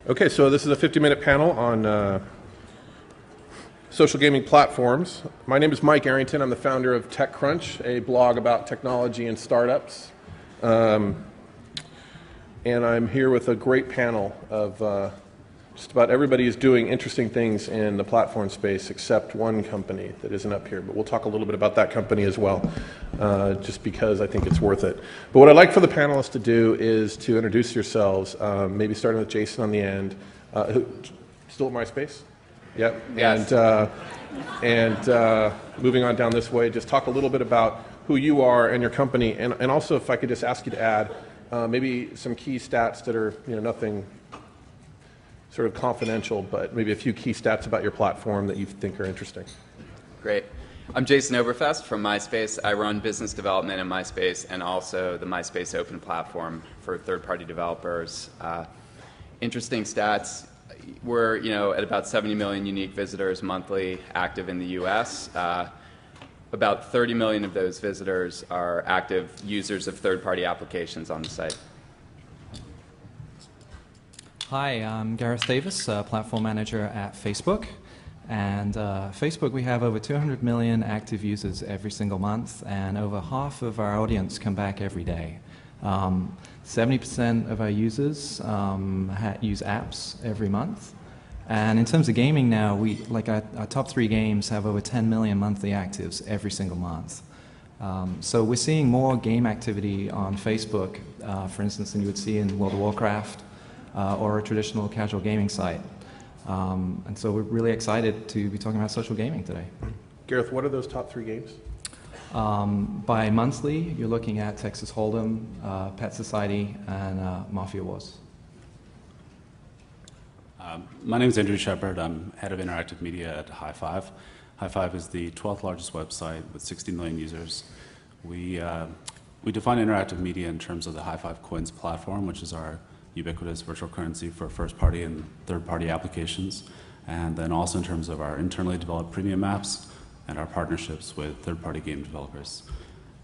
Okay, so this is a 50-minute panel on social gaming platforms. My name is Mike Arrington. I'm the founder of TechCrunch, a blog about technology and startups. And I'm here with a great panel of just about everybody who's doing interesting things in the platform space except one company that isn't up here. But we'll talk a little bit about that company as well, just because I think it's worth it. But what I'd like for the panelists to do is to introduce yourselves, maybe starting with Jason on the end. Still at MySpace? Yep. Yes. And moving on down this way, just talk a little bit about who you are and your company, and also if I could just ask you to add maybe some key stats that are nothing sort of confidential, but maybe a few key stats about your platform that you think are interesting. Great. I'm Jason Oberfest from MySpace. I run business development in MySpace and also the MySpace Open platform for third-party developers. Interesting stats. We're at about 70 million unique visitors monthly active in the US. About 30 million of those visitors are active users of third-party applications on the site. Hi, I'm Gareth Davis, platform manager at Facebook. And Facebook, we have over 200 million active users every single month, and over half of our audience come back every day. 70% of our users use apps every month. And in terms of gaming now, our top 3 games have over 10 million monthly actives every single month. So we're seeing more game activity on Facebook, for instance, than you would see in World of Warcraft or a traditional casual gaming site. And so we're really excited to be talking about social gaming today. Gareth, what are those top 3 games? By monthly, you're looking at Texas Hold'em, Pet Society, and Mafia Wars. My name is Andrew Sheppard. I'm head of interactive media at High5. High5 is the 12th largest website with 60 million users. We define interactive media in terms of the High5 Coins platform, which is our ubiquitous virtual currency for first-party and third-party applications, and then also in terms of our internally developed premium apps and our partnerships with third-party game developers.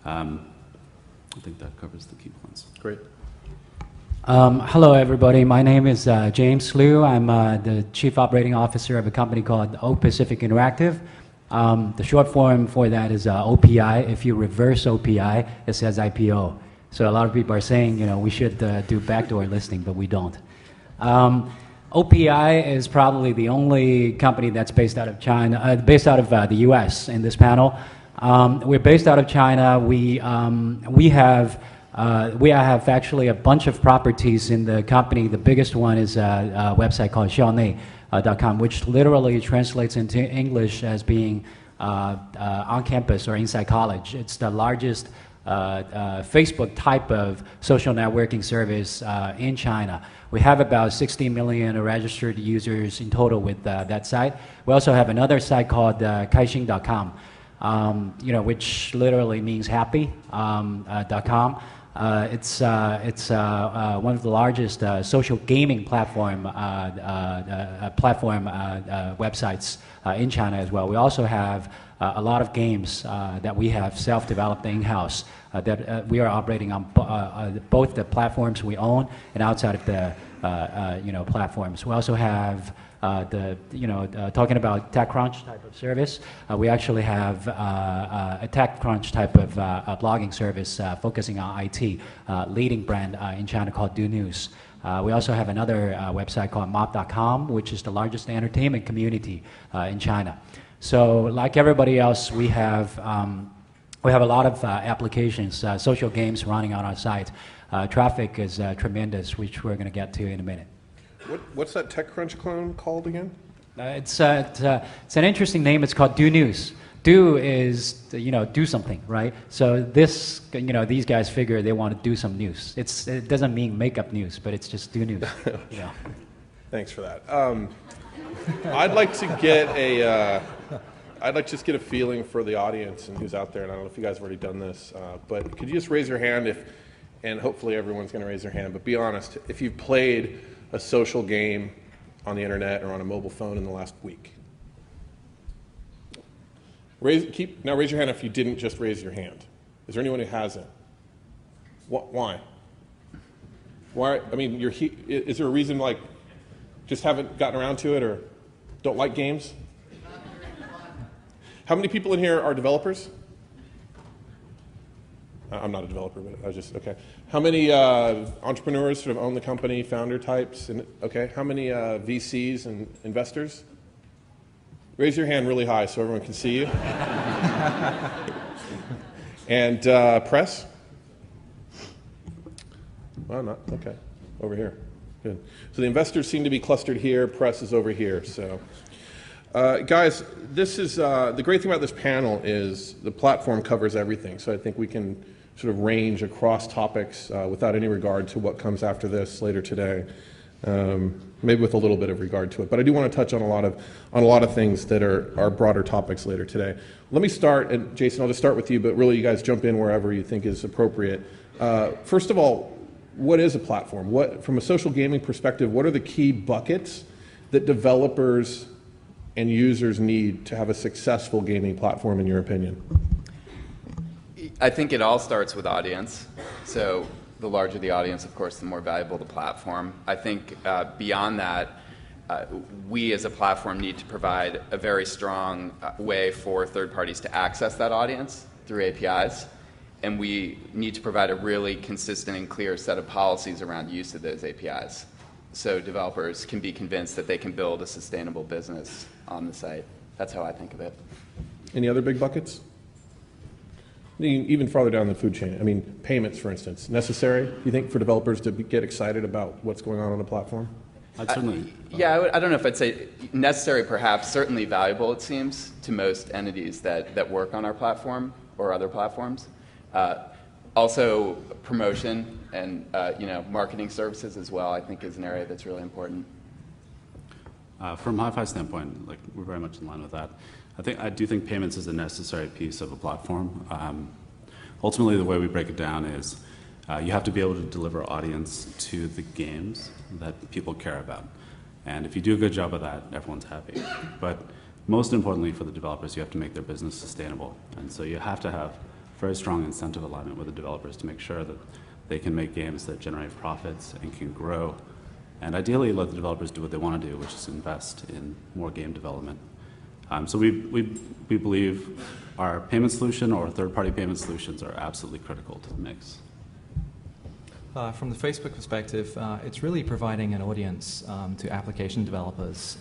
I think that covers the key points. Great. Hello, everybody. My name is James Liu. I'm the Chief Operating Officer of a company called O Pacific Interactive. The short form for that is OPI. If you reverse OPI, it says IPO. So a lot of people are saying, we should do backdoor listing, but we don't. OPI is probably the only company that's based out of China, based out of the U.S. in this panel. We're based out of China. We have actually a bunch of properties in the company. The biggest one is a website called Xiaonei.com, which literally translates into English as being on campus or inside college. It's the largest Facebook type of social networking service in China. We have about 60 million registered users in total with that site. We also have another site called Kaixin.com, which literally means happy.com. It's one of the largest social gaming platform websites in China as well. We also have a lot of games that we have self-developed in-house that we are operating on both the platforms we own and outside of the platforms. We also have talking about TechCrunch type of service. We actually have a TechCrunch type of blogging service focusing on IT, leading brand in China called Do News. We also have another website called Mob.com, which is the largest entertainment community in China. So, like everybody else, we have a lot of applications, social games running on our site. Traffic is tremendous, which we're going to get to in a minute. What's that TechCrunch clone called again? It's an interesting name. It's called Do News. Do is do something, right? So this these guys figure they want to do some news. It doesn't mean make up news, but it's just do news. Thanks for that. I'd like to just get a feeling for the audience and who's out there. And I don't know if you guys have already done this, but could you just raise your hand and hopefully everyone's going to raise their hand, but be honest, if you've played a social game on the internet or on a mobile phone in the last week. Now raise your hand if you didn't just raise your hand. Is there anyone who hasn't? Why? Why? I mean, is there a reason like Just haven't gotten around to it or don't like games? How many people in here are developers? I'm not a developer, but I was just, okay. How many entrepreneurs sort of own the company, founder types? And, okay, how many VCs and investors? Raise your hand really high so everyone can see you. And press? Well, not, okay, over here. Good. So the investors seem to be clustered here, press is over here, so. Guys, this is, the great thing about this panel is the platform covers everything, so I think we can sort of range across topics without any regard to what comes after this later today. Maybe with a little bit of regard to it, but I do want to touch on a lot of things that are broader topics later today. Let me start, and Jason, I'll just start with you, but really you guys jump in wherever you think is appropriate. First of all, what is a platform? From a social gaming perspective, what are the key buckets that developers and users need to have a successful gaming platform, in your opinion? I think it all starts with audience. So the larger the audience, of course, the more valuable the platform. I think beyond that, we as a platform need to provide a very strong way for third parties to access that audience through APIs. And we need to provide a really consistent and clear set of policies around use of those APIs, so developers can be convinced that they can build a sustainable business on the site. That's how I think of it. Any other big buckets? Even farther down the food chain. I mean, payments, for instance, necessary, you think, for developers to get excited about what's going on the platform? I'd certainly. I don't know if I'd say necessary, perhaps. Certainly valuable, it seems, to most entities that work on our platform or other platforms. Also, promotion and marketing services as well, I think, is an area that's really important. From Hi-Fi's standpoint, like, we're very much in line with that. I do think payments is a necessary piece of a platform. Ultimately, the way we break it down is you have to be able to deliver audience to the games that people care about. And if you do a good job of that, everyone's happy. But most importantly for the developers, you have to make their business sustainable. And so you have to have very strong incentive alignment with the developers to make sure that they can make games that generate profits and can grow. And ideally, let the developers do what they want to do, which is invest in more game development. So we believe our payment solution or third-party payment solutions are absolutely critical to the mix. From the Facebook perspective, it's really providing an audience to application developers.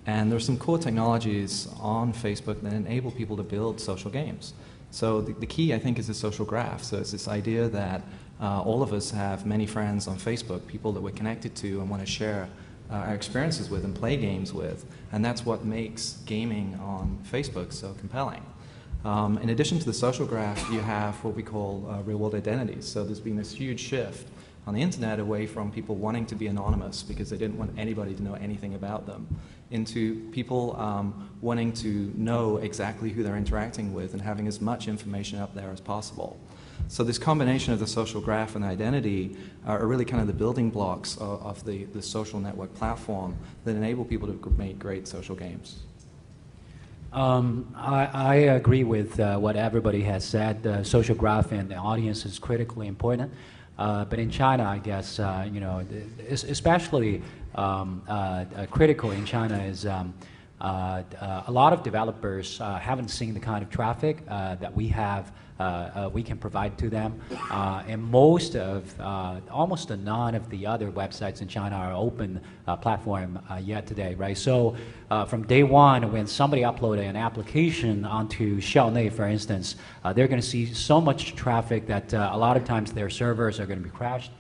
And there's some core technologies on Facebook that enable people to build social games. So the key, I think, is the social graph. So it's this idea that all of us have many friends on Facebook, people that we're connected to and want to share our experiences with and play games with. And that's what makes gaming on Facebook so compelling. In addition to the social graph, you have what we call real-world identities. So there's been this huge shift on the internet away from people wanting to be anonymous because they didn't want anybody to know anything about them, into people wanting to know exactly who they're interacting with and having as much information up there as possible. So this combination of the social graph and identity are really kind of the building blocks of the social network platform that enable people to make great social games. I agree with what everybody has said. The social graph and the audience is critically important. But in China, I guess, especially critical in China is a lot of developers haven't seen the kind of traffic that we have, we can provide to them. And most of, almost none of the other websites in China are open platform yet today, right? So from day one, when somebody uploaded an application onto Xiaonei, for instance, they're going to see so much traffic that a lot of times their servers are going to be crashed.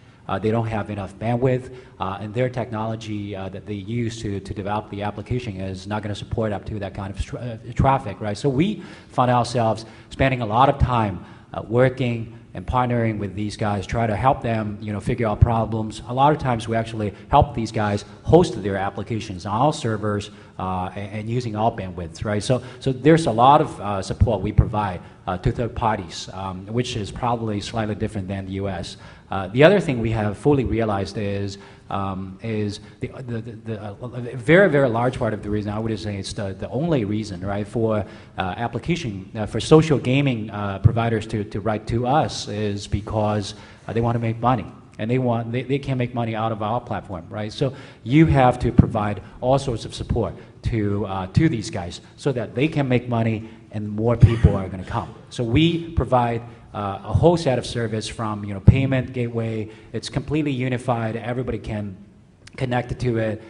They don't have enough bandwidth, and their technology that they use to develop the application is not going to support up to that kind of traffic, right? So we found ourselves spending a lot of time working and partnering with these guys, try to help them, figure out problems. A lot of times we actually help these guys host their applications on our servers and using our bandwidth, right? So there's a lot of support we provide to third parties, which is probably slightly different than the US. The other thing we have fully realized is the very, very large part of the reason, I would say it's the only reason, right, for for social gaming providers to write to us is because they want to make money. and they can't make money out of our platform, right? So you have to provide all sorts of support to these guys so that they can make money and more people are going to come. So we provide a whole set of service from payment gateway. It's completely unified. Everybody can connect to it.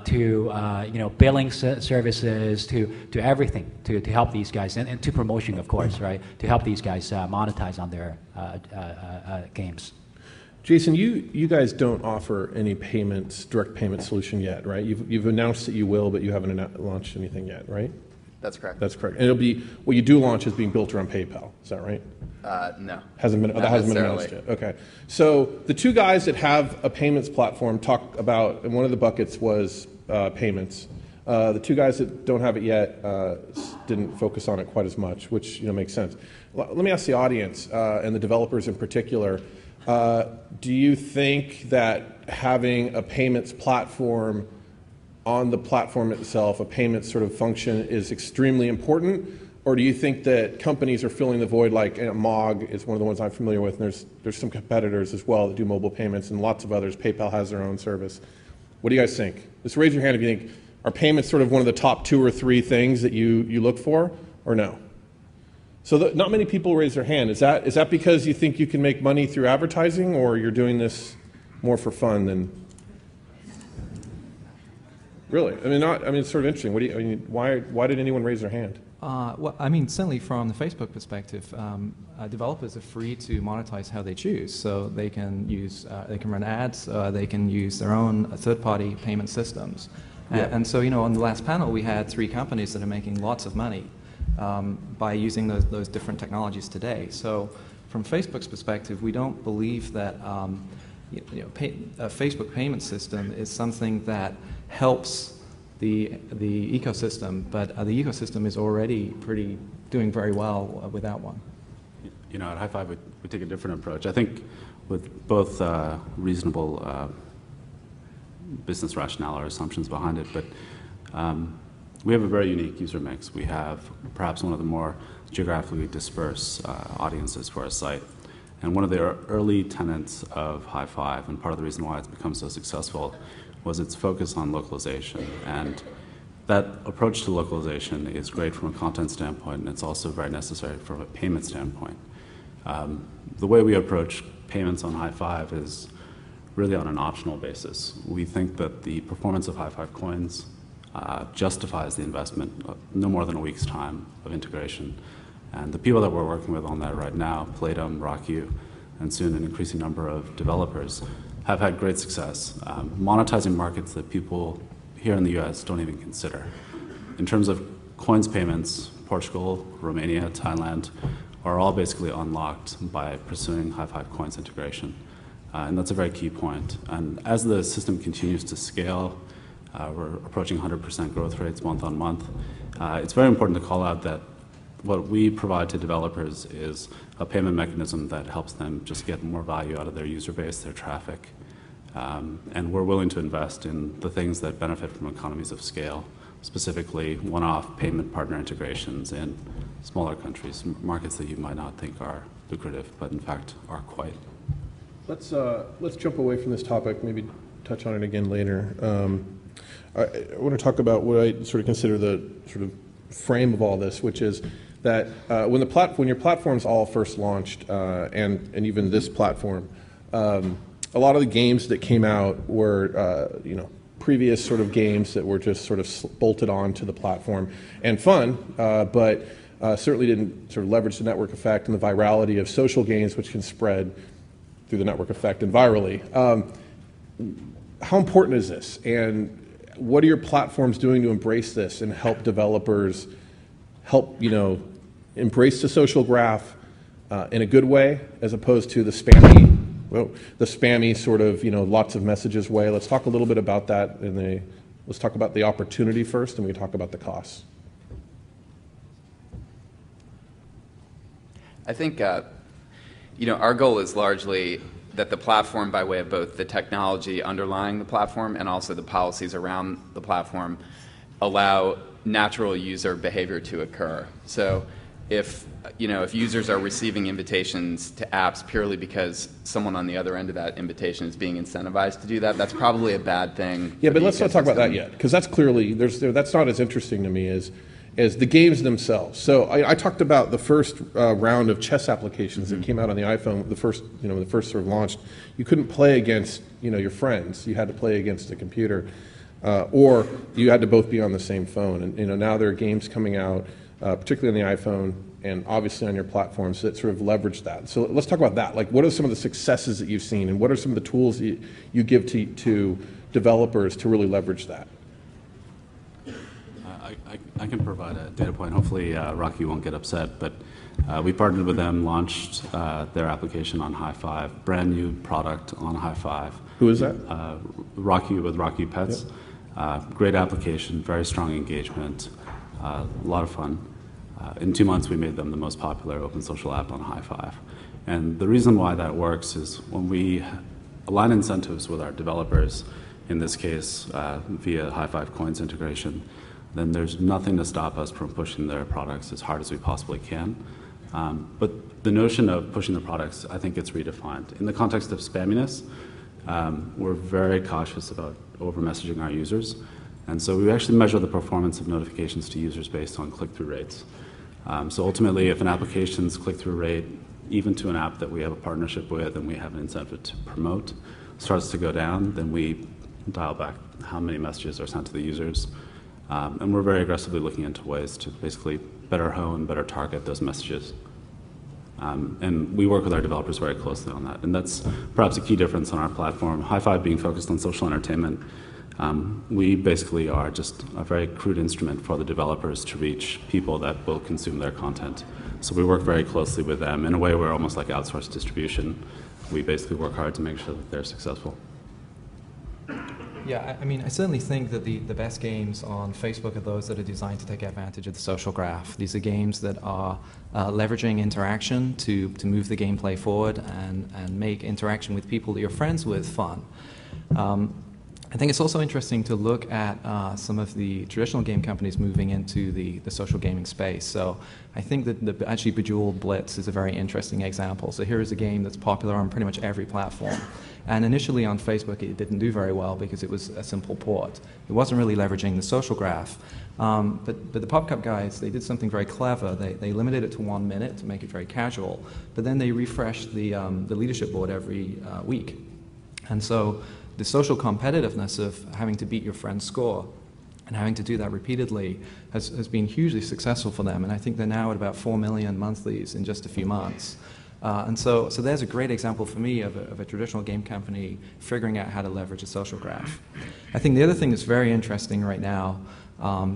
To billing services, to everything, to help these guys, and to promotion, of course, right? To help these guys monetize on their games. Jason, you guys don't offer any direct payment solution yet, right? You've announced that you will, but you haven't launched anything yet, right? That's correct. That's correct. And it'll be what you do launch is being built around PayPal. Is that right? No. That hasn't been announced yet. Okay. So the two guys that have a payments platform talk about, and one of the buckets was payments. The two guys that don't have it yet didn't focus on it quite as much, which makes sense. Let me ask the audience and the developers in particular. Do you think that having a payments platform on the platform itself, a payments sort of function, is extremely important? Or do you think that companies are filling the void, like Mog is one of the ones I'm familiar with, and there's some competitors as well that do mobile payments, and lots of others. PayPal has their own service. What do you guys think? Just raise your hand if you think, are payments sort of one of the top 2 or 3 things that you look for, or no? So not many people raise their hand. Is that because you think you can make money through advertising, or you're doing this more for fun than... Really? It's sort of interesting. Why did anyone raise their hand? Well, certainly from the Facebook perspective, developers are free to monetize how they choose. So they can run ads, they can use their own third-party payment systems. Yeah. And so, on the last panel, we had 3 companies that are making lots of money by using those different technologies today. So from Facebook's perspective, we don't believe that a Facebook payment system is something that helps the ecosystem, but the ecosystem is already doing very well without one. At High Five, we take a different approach. I think with both reasonable business rationale or assumptions behind it, but we have a very unique user mix. We have perhaps one of the more geographically dispersed audiences for our site. And one of the early tenets of High Five, and part of the reason why it's become so successful, was its focus on localization. And that approach to localization is great from a content standpoint, and it's also very necessary from a payment standpoint. The way we approach payments on High Five is really on an optional basis. We think that the performance of High Five coins justifies the investment of no more than a week's time of integration. And the people that we're working with on that right now, Playdom, RockU, and soon an increasing number of developers, have had great success monetizing markets that people here in the US don't even consider. In terms of coins payments, Portugal, Romania, Thailand are all basically unlocked by pursuing High Five coins integration. And that's a very key point. And as the system continues to scale, we're approaching 100% growth rates month on month. It's very important to call out that what we provide to developers is a payment mechanism that helps them just get more value out of their user base, their traffic. And we're willing to invest in the things that benefit from economies of scale, specifically one-off payment partner integrations in smaller countries, markets that you might not think are lucrative, but in fact are quite. Let's jump away from this topic, maybe touch on it again later. I want to talk about what I sort of consider the sort of frame of all this, which is that when your platform's all first launched, and even this platform, a lot of the games that came out were previous sort of games that were just sort of bolted on to the platform and fun, but certainly didn't sort of leverage the network effect and the virality of social games, which can spread through the network effect and virally. How important is this, and what are your platforms doing to embrace this and help developers embrace the social graph in a good way, as opposed to the spammy sort of lots of messages way? Let's talk a little bit about that. Let's talk about the opportunity first, and we can talk about the costs. I think our goal is largely that the platform, by way of both the technology underlying the platform and also the policies around the platform, allow natural user behavior to occur. So if if users are receiving invitations to apps purely because someone on the other end of that invitation is being incentivized to do that, that's probably a bad thing. Yeah, but let's not talk about that yet, because that's clearly that's not as interesting to me as the games themselves. So I talked about the first round of chess applications that came out on the iPhone. The first sort of launched. You couldn't play against your friends. You had to play against a computer, or you had to both be on the same phone. And now there are games coming out, particularly on the iPhone and obviously on your platforms that sort of leverage that. So let's talk about that. Like, what are some of the successes that you've seen, and what are some of the tools you give to developers to really leverage that? I can provide a data point. Hopefully Rocky won't get upset, but we partnered with them, launched their application on High5, brand new product on High5. Who is that? Rocky with Rocky Pets. Yep. Great application, very strong engagement, a lot of fun. In 2 months, we made them the most popular open social app on High5. And the reason why that works is when we align incentives with our developers, in this case via High5 Coins integration, then there's nothing to stop us from pushing their products as hard as we possibly can. But the notion of pushing the products, I think it's redefined. In the context of spamminess, we're very cautious about over-messaging our users. And so we actually measure the performance of notifications to users based on click-through rates. So ultimately, if an application's click-through rate, even to an app that we have a partnership with and we have an incentive to promote, starts to go down, then we dial back how many messages are sent to the users. And we're very aggressively looking into ways to basically better hone, better target those messages. And we work with our developers very closely on that. And that's perhaps a key difference on our platform. High5 being focused on social entertainment, we basically are just a very crude instrument for the developers to reach people that will consume their content. So we work very closely with them. In a way, we're almost like outsourced distribution. We basically work hard to make sure that they're successful. Yeah, I mean, I certainly think that the best games on Facebook are those that are designed to take advantage of the social graph. These are games that are leveraging interaction to move the gameplay forward and make interaction with people that you're friends with fun. I think it's also interesting to look at some of the traditional game companies moving into the social gaming space. So I think that actually Bejeweled Blitz is a very interesting example. So here is a game that's popular on pretty much every platform. And initially on Facebook it didn't do very well because it was a simple port. It wasn't really leveraging the social graph. But the PopCup guys, they did something very clever. They limited it to 1 minute to make it very casual. But then they refreshed the leadership board every week. And so the social competitiveness of having to beat your friend's score and having to do that repeatedly has been hugely successful for them. And I think they're now at about 4 million monthlies in just a few months. And so there's a great example for me of a traditional game company figuring out how to leverage a social graph. I think the other thing that's very interesting right now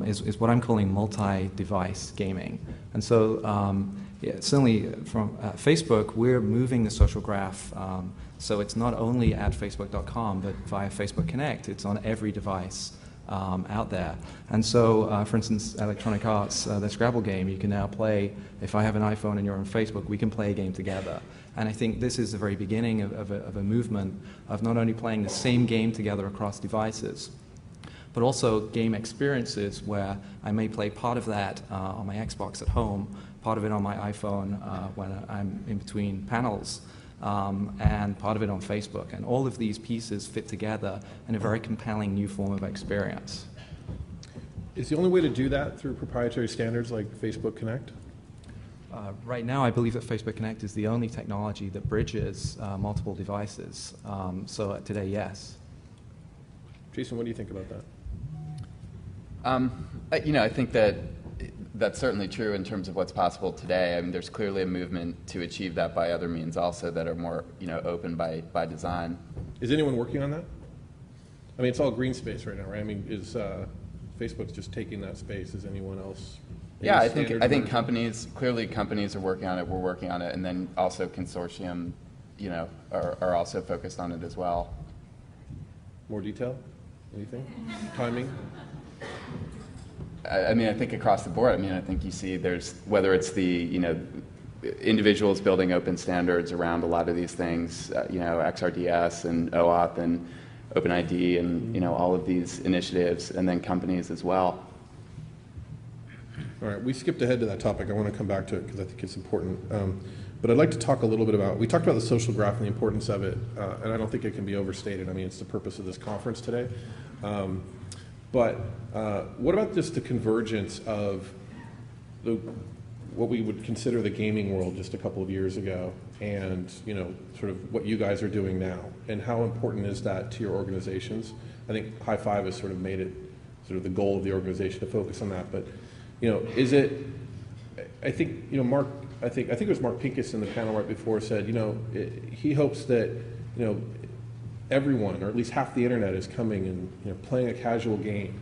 is what I'm calling multi-device gaming. And so yeah, certainly from Facebook, we're moving the social graph so it's not only at facebook.com, but via Facebook Connect. It's on every device out there. And so, for instance, Electronic Arts, their Scrabble game, you can now play, if I have an iPhone and you're on Facebook, we can play a game together. And I think this is the very beginning of a movement of not only playing the same game together across devices, but also game experiences where I may play part of that on my Xbox at home, part of it on my iPhone when I'm in between panels, and part of it on Facebook. And all of these pieces fit together in a very compelling new form of experience. Is the only way to do that through proprietary standards like Facebook Connect? Right now, I believe that Facebook Connect is the only technology that bridges multiple devices. So today, yes. Jason, what do you think about that? I think that that's certainly true in terms of what's possible today. I mean, there's clearly a movement to achieve that by other means also that are more, open by design. Is anyone working on that? I mean, it's all green space right now, right? I mean, is Facebook's just taking that space? Is anyone else? Yeah, I think companies are working on it. We're working on it, and then also consortium, are also focused on it as well. More detail? Anything? Timing? I mean, I think across the board. I mean, I think you see there's whether it's the individuals building open standards around a lot of these things, XRDS and OAuth and OpenID and all of these initiatives, and then companies as well. All right, we skipped ahead to that topic. I want to come back to it because I think it's important. But I'd like to talk a little bit about, we talked about the social graph and the importance of it, and I don't think it can be overstated. I mean, it's the purpose of this conference today. But what about just the convergence of what we would consider the gaming world just a couple of years ago, and sort of what you guys are doing now, and how important is that to your organizations? I think High Five has sort of made it sort of the goal of the organization to focus on that. But is it? I think Mark. I think it was Mark Pincus in the panel right before said he hopes that everyone, or at least half the internet, is coming and playing a casual game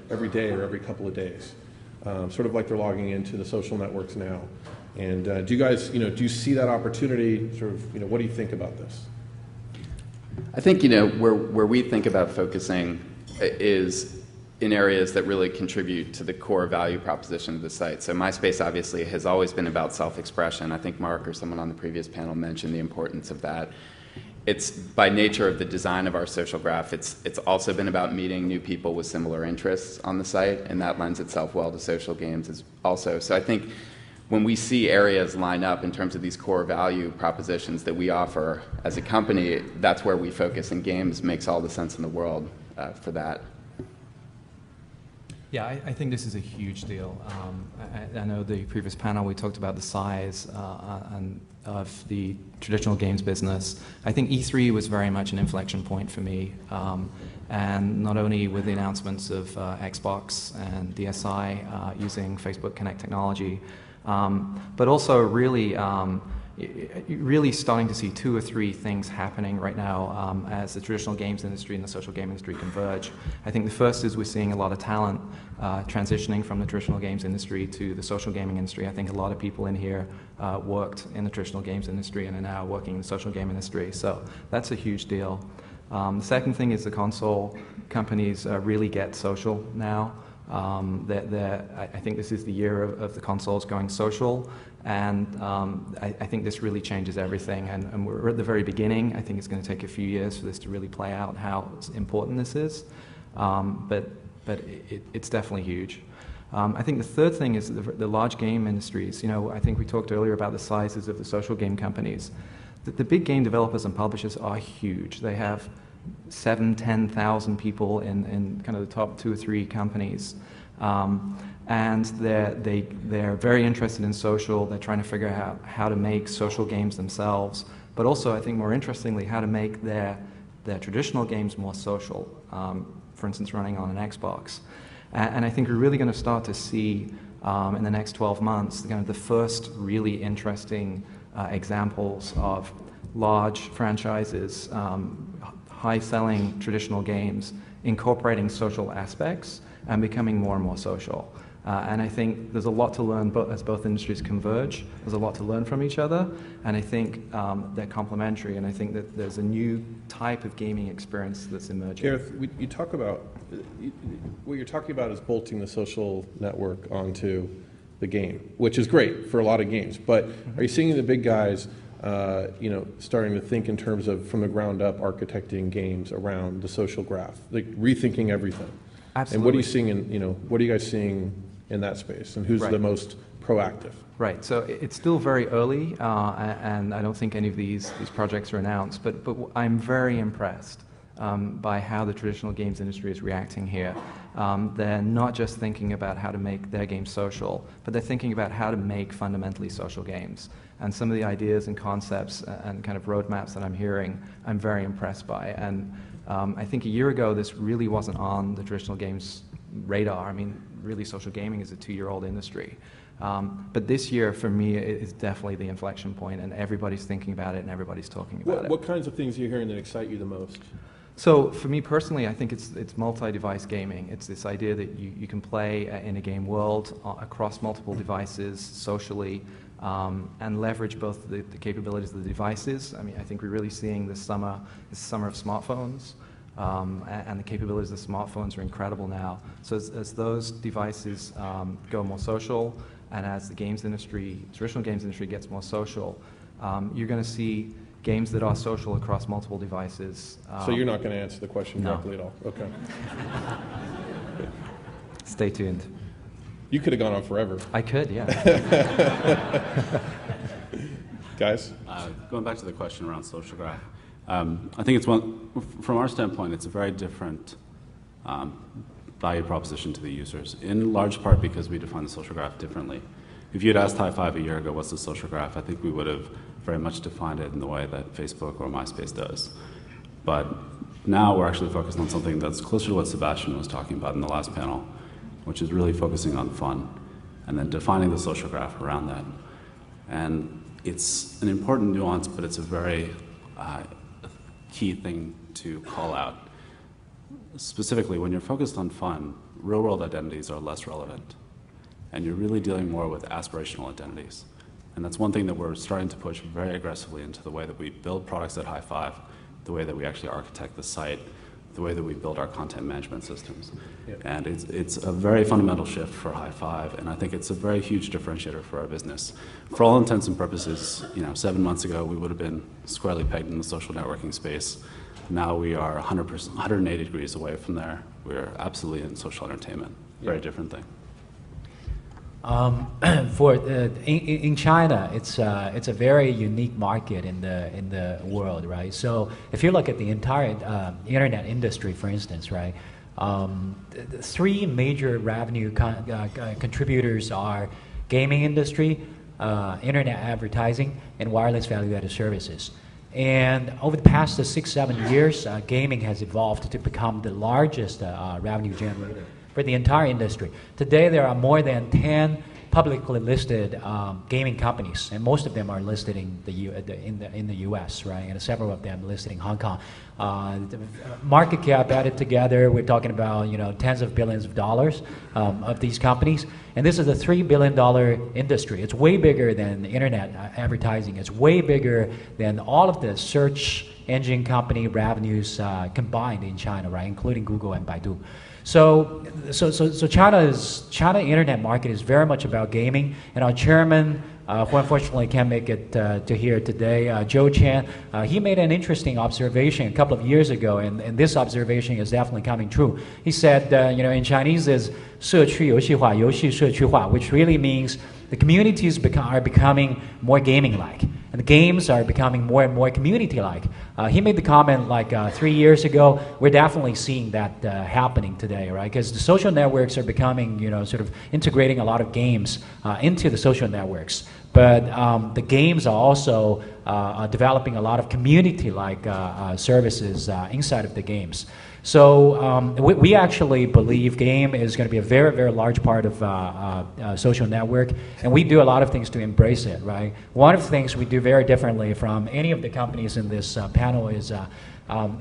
every day or every couple of days. Sort of like they're logging into the social networks now. And do you guys, do you see that opportunity? Sort of, what do you think about this? I think, where we think about focusing is in areas that really contribute to the core value proposition of the site. So MySpace obviously has always been about self-expression. I think Mark or someone on the previous panel mentioned the importance of that. It's by nature of the design of our social graph, it's also been about meeting new people with similar interests on the site, and that lends itself well to social games as also. So I think when we see areas line up in terms of these core value propositions that we offer as a company, that's where we focus, and games makes all the sense in the world for that. Yeah, I think this is a huge deal. I know the previous panel we talked about the size of the traditional games business. I think E3 was very much an inflection point for me, and not only with the announcements of Xbox and DSi using Facebook Connect technology, but also really starting to see 2 or 3 things happening right now as the traditional games industry and the social game industry converge. I think the first is we're seeing a lot of talent transitioning from the traditional games industry to the social gaming industry. I think a lot of people in here worked in the traditional games industry and are now working in the social game industry. So that's a huge deal. The second thing is the console companies really get social now. I think this is the year of the consoles going social, and I think this really changes everything, and we're at the very beginning. I think it's going to take a few years for this to really play out, how important this is, but it's definitely huge. I think the third thing is the large game industries. I think we talked earlier about the sizes of the social game companies. The big game developers and publishers are huge. They have 7,000, 10,000 people in kind of the top 2 or 3 companies. And they're very interested in social. They're trying to figure out how to make social games themselves, but also, I think more interestingly, how to make their traditional games more social, for instance, running on an Xbox. And I think we're really going to start to see in the next 12 months kind of the first really interesting examples of large franchises, high-selling traditional games, incorporating social aspects and becoming more and more social. And I think there's a lot to learn as both industries converge. There's a lot to learn from each other, and I think they're complementary, and I think that there's a new type of gaming experience that's emerging. Gareth, you talk about, what you're talking about is bolting the social network onto the game, which is great for a lot of games, but are you seeing the big guys starting to think in terms of from the ground up architecting games around the social graph, like rethinking everything? Absolutely. And what are you seeing what are you guys seeing in that space, and who's the most proactive? Right. So it's still very early, and I don't think any of these projects are announced. But I'm very impressed by how the traditional games industry is reacting here. They're not just thinking about how to make their games social, but they're thinking about how to make fundamentally social games. And some of the ideas and concepts and kind of roadmaps that I'm hearing, I'm very impressed by. And I think a year ago, this really wasn't on the traditional games radar. I mean, really, social gaming is a 2-year-old industry. But this year, for me, is definitely the inflection point, and everybody's thinking about it, and everybody's talking about it. What kinds of things are you hearing that excite you the most? So for me personally, I think it's multi-device gaming. It's this idea that you can play in a game world across multiple devices socially, and leverage both the capabilities of the devices. I mean, I think we're really seeing this summer of smartphones, and the capabilities of smartphones are incredible now. So as those devices go more social, and as the traditional games industry gets more social, you're going to see games that are social across multiple devices. So you're not going to answer the question directly at all? Okay. Stay tuned. You could have gone on forever. I could, yeah. Guys? Going back to the question around social graph, I think it's from our standpoint, it's a very different value proposition to the users, in large part because we define the social graph differently. If you had asked High Five a year ago, what's the social graph, I think we would have very much defined it in the way that Facebook or MySpace does. But now we're actually focused on something that's closer to what Sebastian was talking about in the last panel, which is really focusing on fun, and then defining the social graph around that. And it's an important nuance, but it's a very key thing to call out. Specifically, when you're focused on fun, real-world identities are less relevant, and you're really dealing more with aspirational identities. And that's one thing that we're starting to push very aggressively into the way that we build products at High Five, the way that we actually architect the site, the way that we build our content management systems. Yep. And it's a very fundamental shift for High Five, and I think it's a very huge differentiator for our business. For all intents and purposes, 7 months ago, we would have been squarely pegged in the social networking space. Now we are 180 degrees away from there. We're absolutely in social entertainment. Very different thing. In China, it's a very unique market in the world, right? So if you look at the entire internet industry, for instance, right, the three major revenue contributors are gaming industry, internet advertising, and wireless value-added services. And over the past 6-7 years, gaming has evolved to become the largest revenue generator for the entire industry. Today, there are more than 10 publicly listed gaming companies, and most of them are listed in the U.S., right? And several of them listed in Hong Kong. The market cap added together, we're talking about tens of billions of dollars of these companies, and this is a $3 billion industry. It's way bigger than internet advertising. It's way bigger than all of the search engine company revenues combined in China, right? Including Google and Baidu. So China internet market is very much about gaming, and our chairman, who unfortunately can't make it to here today, Joe Chen, he made an interesting observation a couple of years ago, and this observation is definitely coming true. He said, in Chinese is 社区游戏化, 游戏社区化, which really means the communities are becoming more gaming-like, and the games are becoming more and more community-like. He made the comment like 3 years ago. We're definitely seeing that happening today, right? Because the social networks are becoming, sort of integrating a lot of games into the social networks. But the games are also developing a lot of community-like services inside of the games. So we actually believe game is going to be a very, very large part of social network, and we do a lot of things to embrace it, right? One of the things we do very differently from any of the companies in this panel is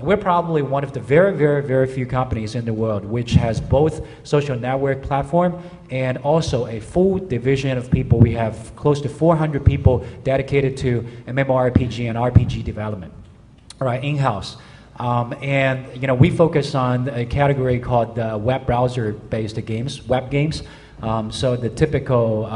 we're probably one of the very, very, very few companies in the world which has both social network platform and also a full division of people. We have close to 400 people dedicated to MMORPG and RPG development, right, in-house. And we focus on a category called web browser-based games, web games. So the typical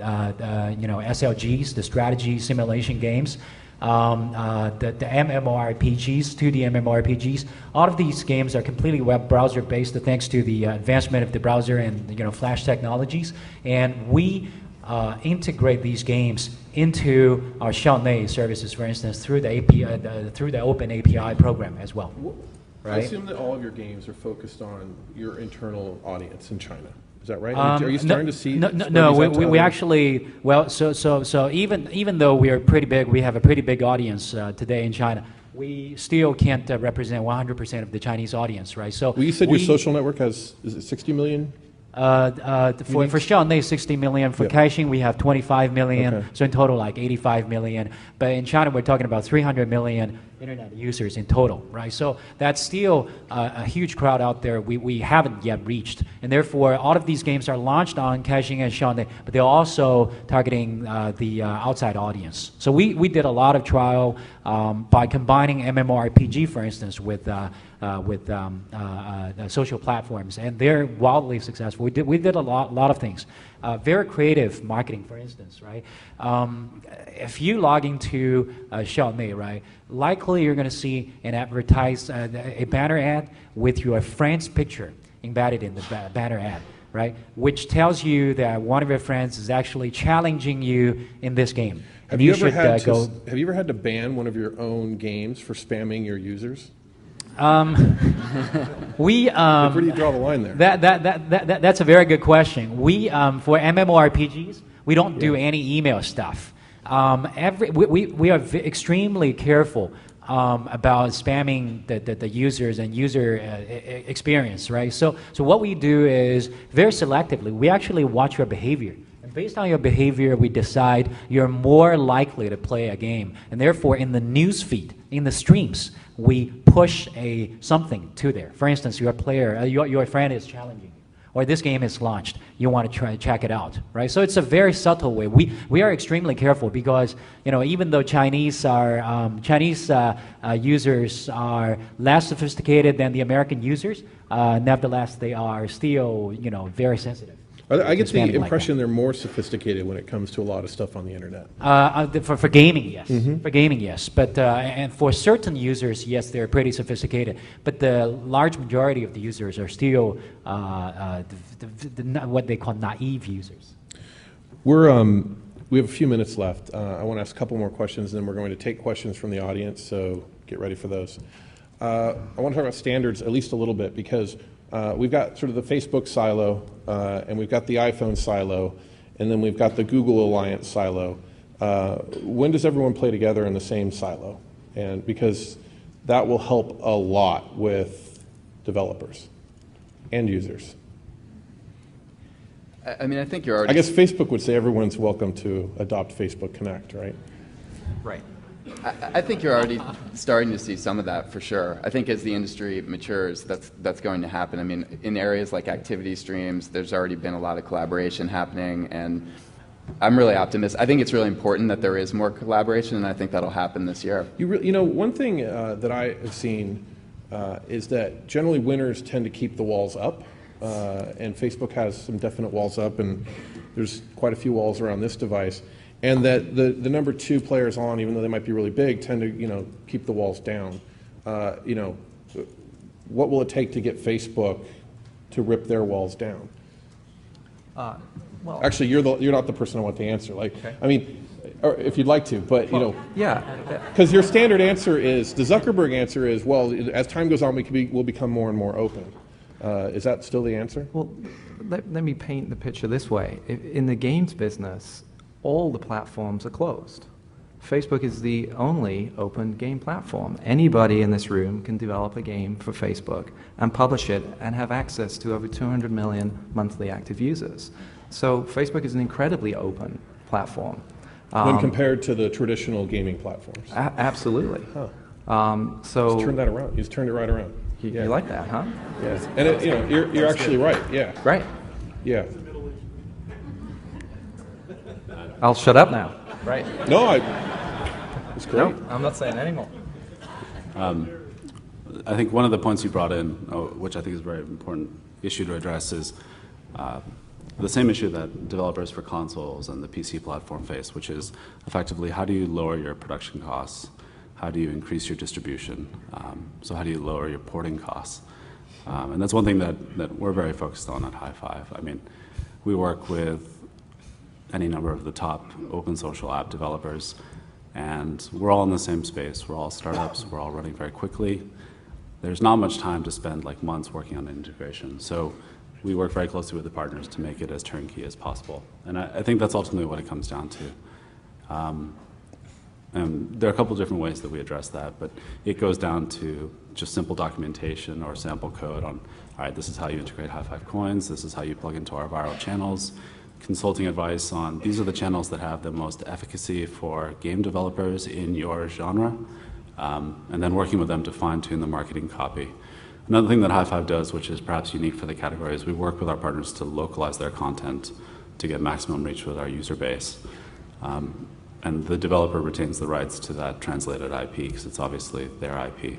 SLGs, the strategy simulation games, the MMORPGs, 2D MMORPGs. All of these games are completely web browser-based, thanks to the advancement of the browser and Flash technologies. And we integrate these games into our Xiaonei services, for instance, through the API, through the Open API program as well. Right? I assume that all of your games are focused on your internal audience in China. Is that right? Are you starting to see? No. We actually, well, so even though we are pretty big, we have a pretty big audience today in China. We still can't represent 100% of the Chinese audience, right? So well, you said your social network has, is it 60 million? For Xiaonei, 60 million. For Kaixing, we have 25 million. Okay. So in total, like 85 million. But in China, we're talking about 300 million internet users in total, right? So that's still a huge crowd out there we haven't yet reached. And therefore, all of these games are launched on Kaixing and Xiaonei, but they're also targeting the outside audience. So we did a lot of trial by combining MMORPG, for instance, with social platforms, and they're wildly successful. We did a lot of things. Very creative marketing, for instance, right? If you log into Xiaonei, right, likely you're going to see an a banner ad with your friend's picture embedded in the banner ad. right? Which tells you that one of your friends is actually challenging you in this game. Have you ever had to ban one of your own games for spamming your users? Where do you draw the line there? That's a very good question. We for MMORPGs, we don't do any email stuff. We are extremely careful about spamming the users and user experience, right? So what we do is very selectively, we actually watch your behavior. And based on your behavior, we decide you're more likely to play a game. And therefore, in the news feed, in the streams, we push something to there. For instance, your friend is challenging you, or this game is launched. You want to try to check it out, right? So it's a very subtle way. We are extremely careful because even though Chinese users are less sophisticated than the American users, nevertheless they are still very sensitive. I get the impression they're more sophisticated when it comes to a lot of stuff on the internet. For gaming, yes. For gaming, yes. But and for certain users, yes, they're pretty sophisticated. But the large majority of the users are still what they call naive users. We have a few minutes left. I want to ask a couple more questions, and then we're going to take questions from the audience. So get ready for those. I want to talk about standards at least a little bit because. We've got sort of the Facebook silo, and we've got the iPhone silo, and then we've got the Google Alliance silo. When does everyone play together in the same silo? And because that will help a lot with developers and users. I mean, I think you're already... I guess Facebook would say everyone's welcome to adopt Facebook Connect, right? Right. I think you're already starting to see some of that for sure. I think as the industry matures, that's going to happen. I mean, in areas like activity streams, there's already been a lot of collaboration happening, and I'm really optimistic. I think it's really important that there is more collaboration, and I think that'll happen this year. One thing that I have seen is that generally winners tend to keep the walls up, and Facebook has some definite walls up, and there's quite a few walls around this device. And that the number 2 players on, even though they might be really big, tend to keep the walls down. What will it take to get Facebook to rip their walls down? Well, actually, you're not the person I want to answer. Okay. I mean, or if you'd like to, but yeah, because your standard answer is the Zuckerberg answer is, well, as time goes on, we'll become more and more open. Is that still the answer? Well, let me paint the picture this way. In the games business, all the platforms are closed. Facebook is the only open game platform. Anybody in this room can develop a game for Facebook and publish it and have access to over 200 million monthly active users. So Facebook is an incredibly open platform. When compared to the traditional gaming platforms? Absolutely. Huh. So Just turn that around. You just turned it right around. You like that, huh? Yes. And you're actually right. Yeah. Right. Yeah. I'll shut up now. Right. No, it's great. No, I'm not saying anymore. I think one of the points you brought in, which I think is a very important issue to address, is the same issue that developers for consoles and the PC platform face, which is effectively how do you lower your production costs? How do you increase your distribution? So how do you lower your porting costs? And that's one thing that we're very focused on at High Five. I mean, we work with any number of the top open social app developers, and we're all in the same space. We're all startups. We're all running very quickly. There's not much time to spend like months working on integration. So we work very closely with the partners to make it as turnkey as possible. And I think that's ultimately what it comes down to. And there are a couple of different ways that we address that, but it goes down to just simple documentation or sample code on, all right, this is how you integrate High Five coins, this is how you plug into our viral channels, consulting advice on these are the channels that have the most efficacy for game developers in your genre, and then working with them to fine-tune the marketing copy. Another thing that High Five does, which is perhaps unique for the category, is we work with our partners to localize their content to get maximum reach with our user base. And the developer retains the rights to that translated IP because it's obviously their IP.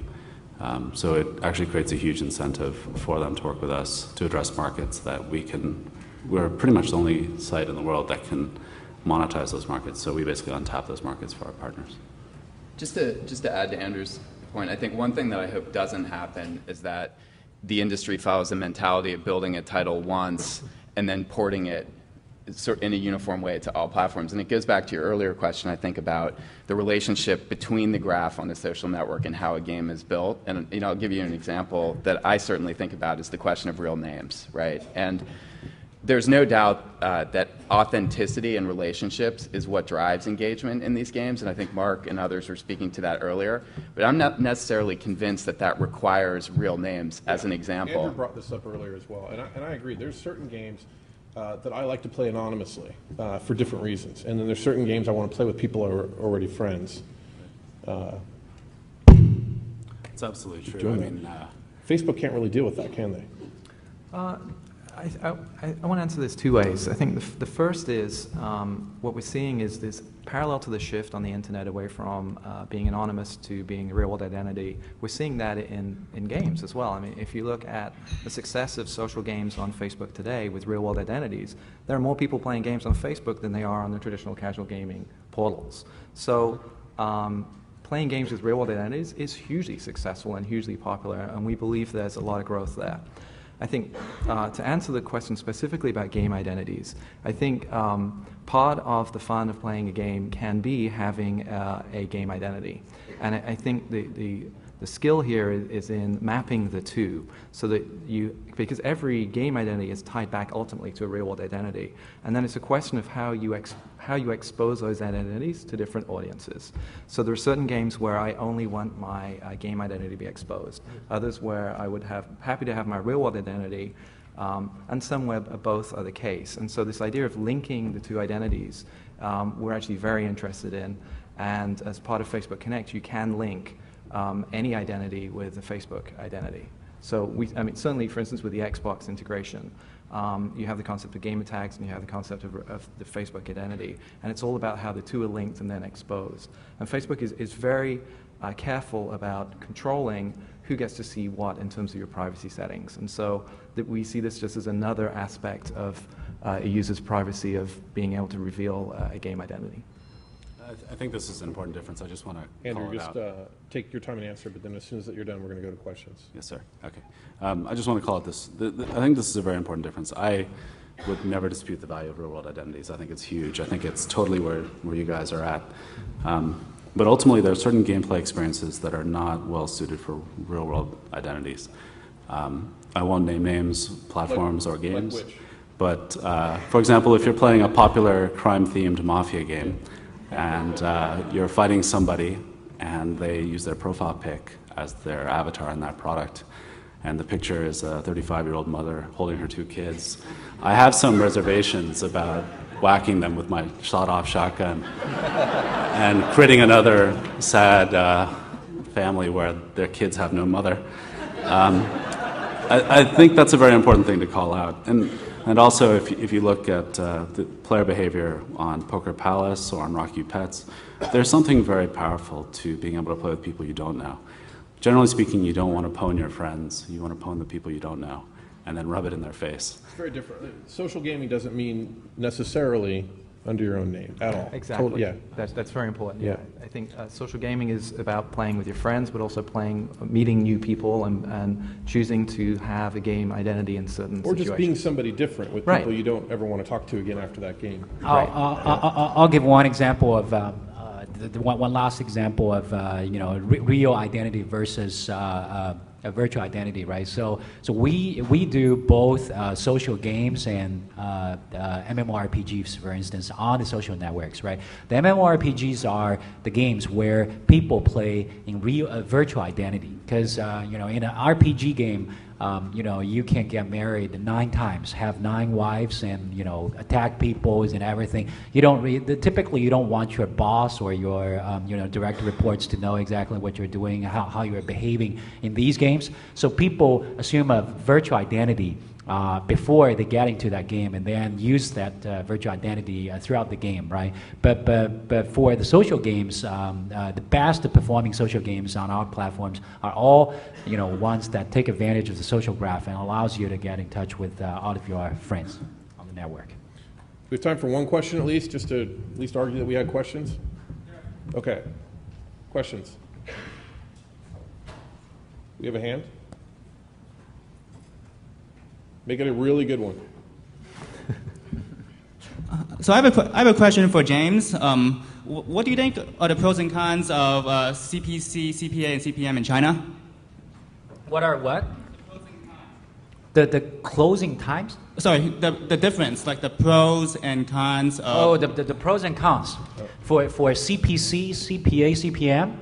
So it actually creates a huge incentive for them to work with us to address markets that we're pretty much the only site in the world that can monetize those markets. So we basically untap those markets for our partners. Just to add to Andrew's point, I think one thing that I hope doesn't happen is that the industry follows the mentality of building a title once and then porting it in a uniform way to all platforms. And it goes back to your earlier question, I think, about the relationship between the graph on the social network and how a game is built. And I'll give you an example that I certainly think about is the question of real names, right? And there's no doubt that authenticity and relationships is what drives engagement in these games, and I think Mark and others were speaking to that earlier. But I'm not necessarily convinced that that requires real names as an example. Andrew brought this up earlier as well, and I agree. There's certain games that I like to play anonymously for different reasons, and then there's certain games I want to play with people who are already friends. It's absolutely true. I mean, Facebook can't really deal with that, can they? I want to answer this two ways. I think the first is what we're seeing is this parallel to the shift on the internet away from being anonymous to being a real-world identity. We're seeing that in games as well. I mean, if you look at the success of social games on Facebook today with real-world identities, there are more people playing games on Facebook than there are on the traditional casual gaming portals. So playing games with real-world identities is hugely successful and hugely popular, and we believe there's a lot of growth there. I think to answer the question specifically about game identities, I think part of the fun of playing a game can be having a game identity. And I think the skill here is in mapping the two so that because every game identity is tied back ultimately to a real-world identity. And then it's a question of how you expose those identities to different audiences. So there are certain games where I only want my game identity to be exposed. Others where I would happy to have my real-world identity, and some where both are the case. And so this idea of linking the two identities, we're actually very interested in. And as part of Facebook Connect, you can link any identity with a Facebook identity. So certainly, for instance, with the Xbox integration, you have the concept of gamer tags and you have the concept of the Facebook identity, and it's all about how the two are linked and then exposed. And Facebook is very careful about controlling who gets to see what in terms of your privacy settings. And so we see this just as another aspect of a user's privacy of being able to reveal a game identity. I think this is an important difference. I just want to Andrew, call it just out. take your time and answer, but then as soon as you're done, we're going to go to questions. Yes, sir. Okay. I just want to call it this. I think this is a very important difference. I would never dispute the value of real-world identities. I think it's huge. I think it's totally where you guys are at. But ultimately, there are certain gameplay experiences that are not well-suited for real-world identities. I won't name names, platforms, or games. Like which? But, for example, if you're playing a popular crime-themed mafia game, and you're fighting somebody, and they use their profile pic as their avatar in that product, and the picture is a 35-year-old mother holding her two kids. I have some reservations about whacking them with my shot-off shotgun and creating another sad family where their kids have no mother. I think that's a very important thing to call out. And also, if you look at the player behavior on Poker Palace or on Rock You Pets, there's something very powerful to being able to play with people you don't know. Generally speaking, you don't want to pwn your friends. You want to pwn the people you don't know and then rub it in their face. It's very different. Social gaming doesn't mean necessarily under your own name at all. Exactly. Yeah. That's very important. Yeah. I think social gaming is about playing with your friends, but also meeting new people and choosing to have a game identity in certain situations. Or just being somebody different with Right. people you don't ever want to talk to again after that game. I'll give one example of one last example of real identity versus a virtual identity, right? So we do both social games and MMORPGs, for instance, on the social networks, right? The MMORPGs are the games where people play in real virtual identity, because in an RPG game, you can get married 9 times, have 9 wives, and attack people and everything. Typically you don't want your boss or your direct reports to know exactly what you're doing, how you're behaving in these games. So people assume a virtual identity before they get into that game, and then use that virtual identity throughout the game, right? But for the social games, the best performing social games on our platforms are all ones that take advantage of the social graph and allows you to get in touch with all of your friends on the network. We have time for one question at least, just to at least argue that we had questions. Okay. Questions? We have a hand? Make it a really good one. So I have a question for James. What do you think are the pros and cons of CPC, CPA, and CPM in China? What are what? The closing times? Sorry, the difference, like the pros and cons of... The pros and cons for CPC, CPA, CPM.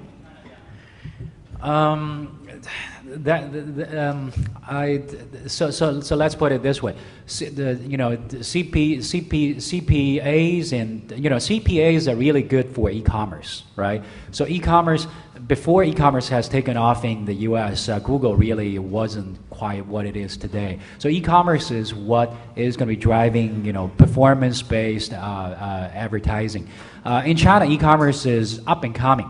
So let's put it this way. CPAs and CPAs are really good for e-commerce, right? So e-commerce, before e-commerce has taken off in the U.S., Google really wasn't quite what it is today. So e-commerce is what is going to be driving performance-based advertising. In China, e-commerce is up and coming.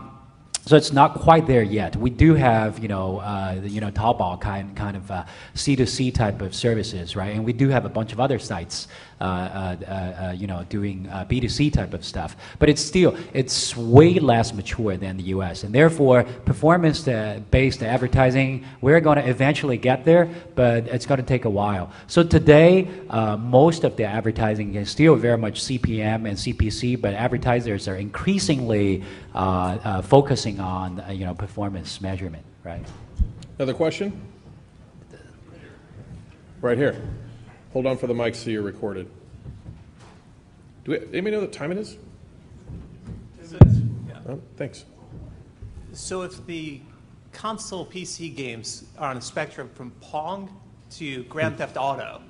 So it's not quite there yet. We do have, Taobao kind of C2C type of services, right? And we do have a bunch of other sites, doing B2C type of stuff. But it's way less mature than the U.S. And therefore, performance-based advertising, we're going to eventually get there, but it's going to take a while. So today, most of the advertising is still very much CPM and CPC, but advertisers are increasingly focusing on performance measurement, right? Another question? Right here. Hold on for the mic so you're recorded. Anybody know what time it is? 10 minutes. Yeah. Oh, thanks. So if the console PC games are on a spectrum from Pong to Grand Theft Auto,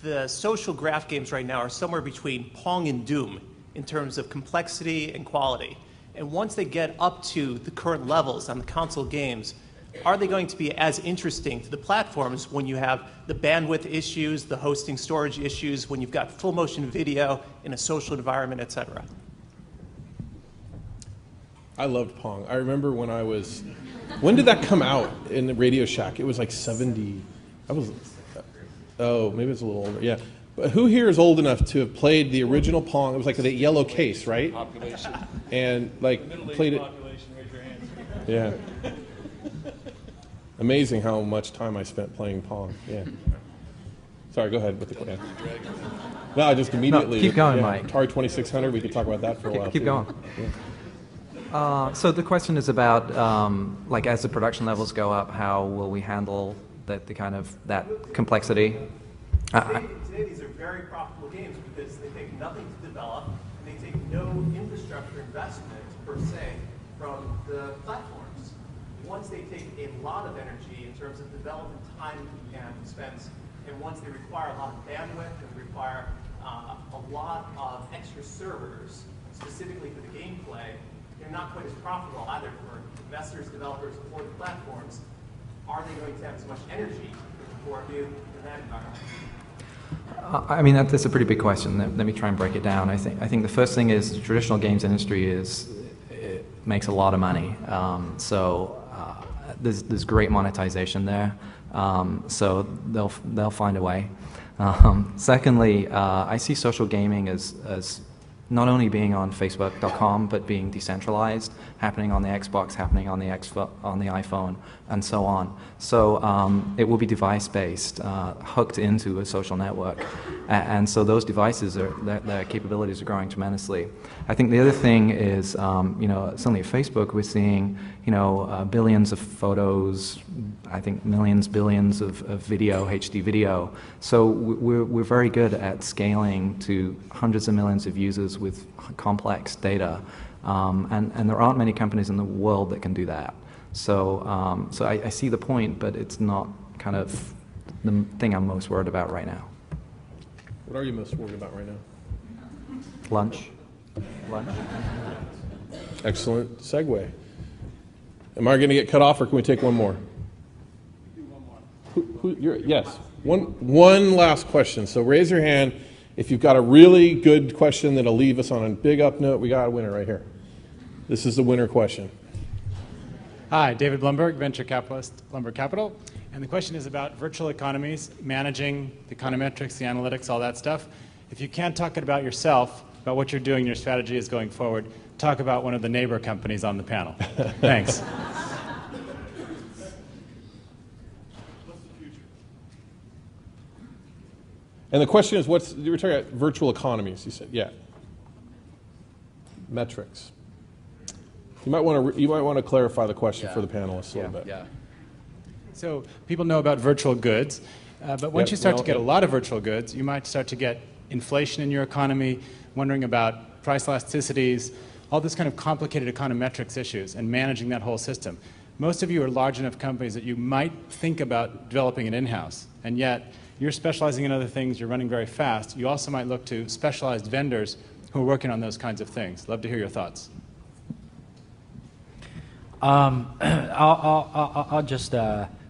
the social graph games right now are somewhere between Pong and Doom in terms of complexity and quality. And once they get up to the current levels on the console games, are they going to be as interesting to the platforms when you have the bandwidth issues, the hosting storage issues, when you've got full motion video in a social environment, et cetera? I loved Pong. I remember when when did that come out in the Radio Shack? It was like 70. Maybe it's a little older. Yeah. But who here is old enough to have played the original Pong? It was like the yellow case, right? Population. And played it. Population, raise your hands. Yeah. Amazing how much time I spent playing Pong. Yeah. Sorry, go ahead with the question. No, I just immediately. No, keep going, Mike. Atari 2600. We could talk about that for a while. Keep going. Yeah. So the question is about, as the production levels go up, how will we handle the kind of that complexity? Today, these are very profitable games because they take nothing to develop and they take no infrastructure investment per se from the platforms. Once they take a lot of energy in terms of development time and expense, and once they require a lot of bandwidth and require a lot of extra servers, specifically for the gameplay, they're not quite as profitable either for investors, developers, or the platforms. Are they going to have as much energy for new in that environment? I mean, that's a pretty big question. Let me try and break it down. I think the first thing is the traditional games industry makes a lot of money. There's great monetization there. So they'll find a way. Secondly, I see social gaming as not only being on Facebook.com, but being decentralized, happening on the Xbox, happening on the iPhone, and so on. So it will be device-based, hooked into a social network. And so those devices, their capabilities are growing tremendously. I think the other thing is, certainly at Facebook, we're seeing, billions of photos, I think millions, billions of video, HD video. So we're very good at scaling to hundreds of millions of users with complex data. And there aren't many companies in the world that can do that. So I see the point, but it's not kind of the thing I'm most worried about right now. What are you most worried about right now? Lunch. Excellent segue. Am I going to get cut off, or can we take one more? Do one more. Yes. One last question. So raise your hand if you've got a really good question that'll leave us on a big up note. We got a winner right here. This is the winner question. Hi, David Blumberg, venture capitalist, Blumberg Capital. And the question is about virtual economies, managing the econometrics, the analytics, all that stuff. If you can't talk about yourself, about what you're doing, your strategy is going forward, talk about one of the neighbor companies on the panel. Thanks. What's the future? And the question is, you were talking about virtual economies, you said, yeah. Metrics. You might want to clarify the question for the panelists a little bit. Yeah. So people know about virtual goods, but once you start to get a lot of virtual goods, you might start to get inflation in your economy, wondering about price elasticities, all this kind of complicated econometrics issues, and managing that whole system. Most of you are large enough companies that you might think about developing it in-house, and yet you're specializing in other things, you're running very fast. You also might look to specialized vendors who are working on those kinds of things. Love to hear your thoughts. I'll just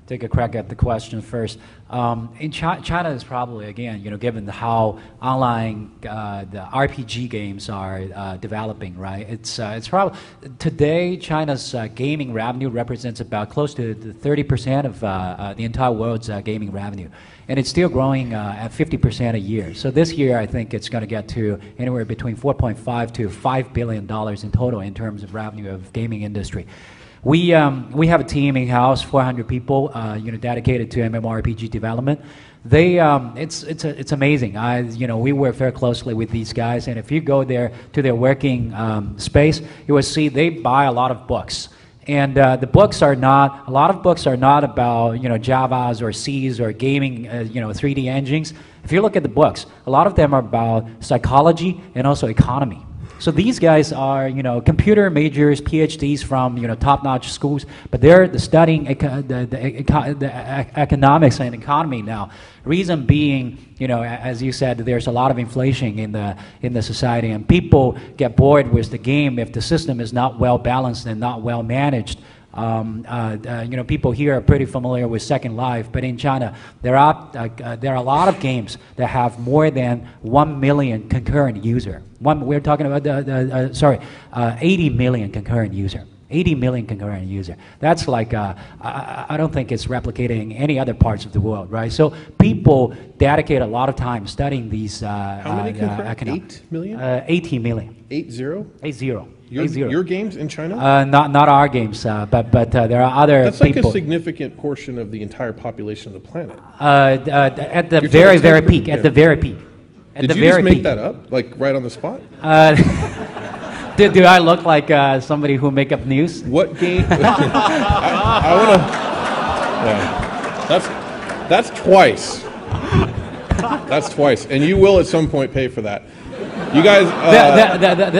take a crack at the question first. In China is probably, again, given how online the RPG games are developing, right? It's probably today China's gaming revenue represents about close to 30% of the entire world's gaming revenue, and it's still growing at 50% a year. So this year, I think it's going to get to anywhere between 4.5 to $5 billion in total in terms of revenue of gaming industry. We have a team in-house, 400 people, dedicated to MMORPG development. It's amazing. We work very closely with these guys, and if you go there to their working space, you will see they buy a lot of books. And the books are not, a lot of books are not about, Javas or Cs or gaming, 3D engines. If you look at the books, a lot of them are about psychology and also economy. So these guys are, computer majors, PhDs from, top-notch schools, but they're studying the economics and economy now. Reason being, as you said, there's a lot of inflation in the society, and people get bored with the game if the system is not well balanced and not well managed. People here are pretty familiar with Second Life, but in China, there are a lot of games that have more than 1 million concurrent user. We're talking about 80 million concurrent user. 80 million concurrent user. That's like, I don't think it's replicated in any other parts of the world, right? So people dedicate a lot of time studying these How many concurrent? 8 million? 80 million. 80? 80. Your games in China? Not our games, but there are other That's people. like a significant portion of the entire population of the planet. At the very, very peak. At the very peak. Did you just make that up, like right on the spot? Do I look like somebody who make up news? What game? I want to. Yeah. That's twice. That's twice, and you will at some point pay for that. You guys.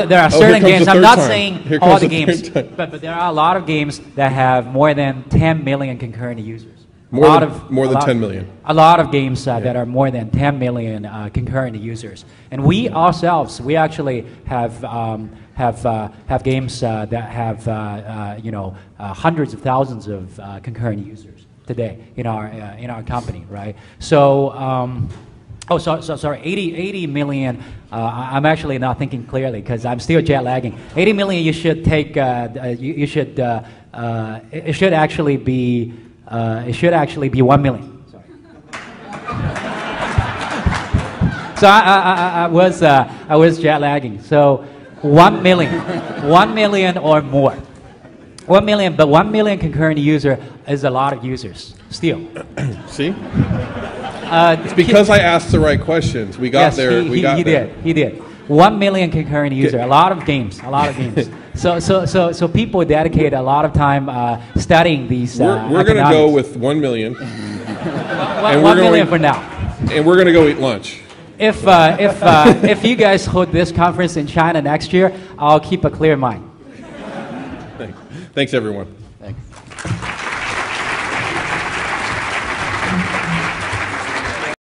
There are certain games. I'm not saying all the games, but but there are a lot of games that have more than 10 million concurrent users. More than 10 million. A lot of games that are more than 10 million concurrent users, and we ourselves, we actually have games that have hundreds of thousands of concurrent users today in our company, right? So. Sorry, 80 million, I'm actually not thinking clearly because I'm still jet lagging. 80 million, you should take, it should actually be 1 million. Sorry. So I was jet lagging. So 1 million or more. 1 million, but 1 million concurrent user is a lot of users still. See? It's because I asked the right questions. We got there. He did. 1 million concurrent user. A lot of games. So people dedicate a lot of time studying these. We're going to go with 1 million. and 1 million for now. And we're going to go eat lunch. If you guys hold this conference in China next year, I'll keep a clear mind. Thanks everyone. Thanks.